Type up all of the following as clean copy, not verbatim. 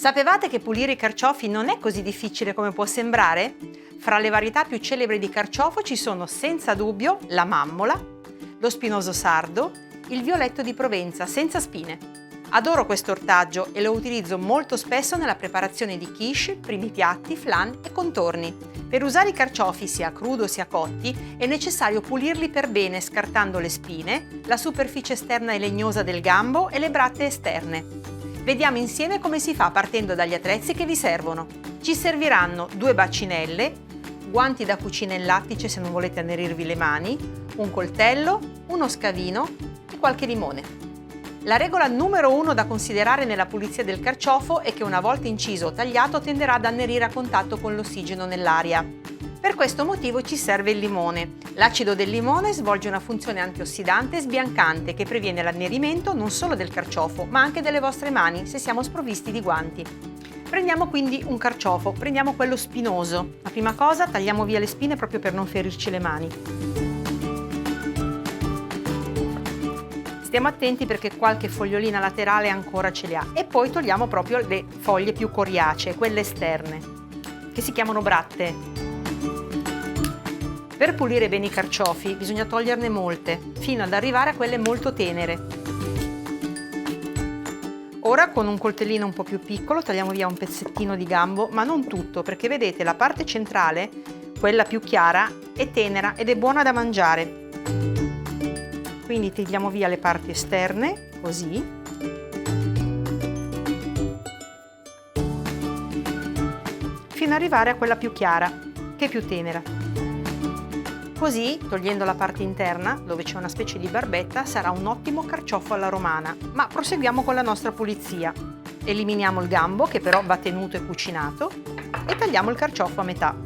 Sapevate che pulire i carciofi non è così difficile come può sembrare? Fra le varietà più celebri di carciofo ci sono senza dubbio la mammola, lo spinoso sardo, il violetto di Provenza senza spine. Adoro questo ortaggio e lo utilizzo molto spesso nella preparazione di quiche, primi piatti, flan e contorni. Per usare i carciofi sia a crudo sia cotti è necessario pulirli per bene scartando le spine, la superficie esterna e legnosa del gambo e le bratte esterne. Vediamo insieme come si fa partendo dagli attrezzi che vi servono. Ci serviranno 2 bacinelle, guanti da cucina in lattice se non volete annerirvi le mani, un coltello, uno scavino e qualche limone. La regola numero 1 da considerare nella pulizia del carciofo è che una volta inciso o tagliato tenderà ad annerire a contatto con l'ossigeno nell'aria. Per questo motivo ci serve il limone. L'acido del limone svolge una funzione antiossidante e sbiancante che previene l'annerimento non solo del carciofo ma anche delle vostre mani se siamo sprovvisti di guanti. Prendiamo quindi un carciofo, prendiamo quello spinoso. La prima cosa tagliamo via le spine proprio per non ferirci le mani. Stiamo attenti perché qualche fogliolina laterale ancora ce li ha e poi togliamo proprio le foglie più coriacee, quelle esterne, che si chiamano bratte. Per pulire bene i carciofi bisogna toglierne molte, fino ad arrivare a quelle molto tenere. Ora con un coltellino un po' più piccolo tagliamo via un pezzettino di gambo, ma non tutto, perché vedete la parte centrale, quella più chiara, è tenera ed è buona da mangiare. Quindi tagliamo via le parti esterne, così. Fino ad arrivare a quella più chiara, che è più tenera. Così, togliendo la parte interna, dove c'è una specie di barbetta, sarà un ottimo carciofo alla romana. Ma proseguiamo con la nostra pulizia. Eliminiamo il gambo, che però va tenuto e cucinato, e tagliamo il carciofo a metà.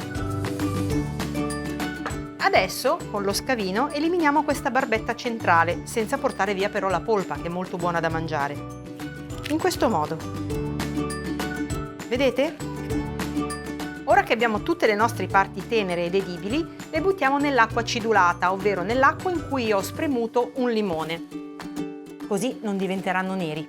Adesso, con lo scavino, eliminiamo questa barbetta centrale, senza portare via però la polpa, che è molto buona da mangiare. In questo modo. Vedete? Ora che abbiamo tutte le nostre parti tenere ed edibili, le buttiamo nell'acqua acidulata, ovvero nell'acqua in cui ho spremuto un limone. Così non diventeranno neri.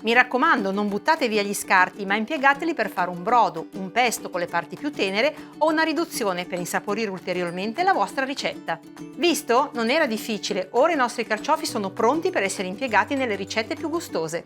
Mi raccomando, non buttate via gli scarti, ma impiegateli per fare un brodo, un pesto con le parti più tenere o una riduzione per insaporire ulteriormente la vostra ricetta. Visto? Non era difficile, ora i nostri carciofi sono pronti per essere impiegati nelle ricette più gustose.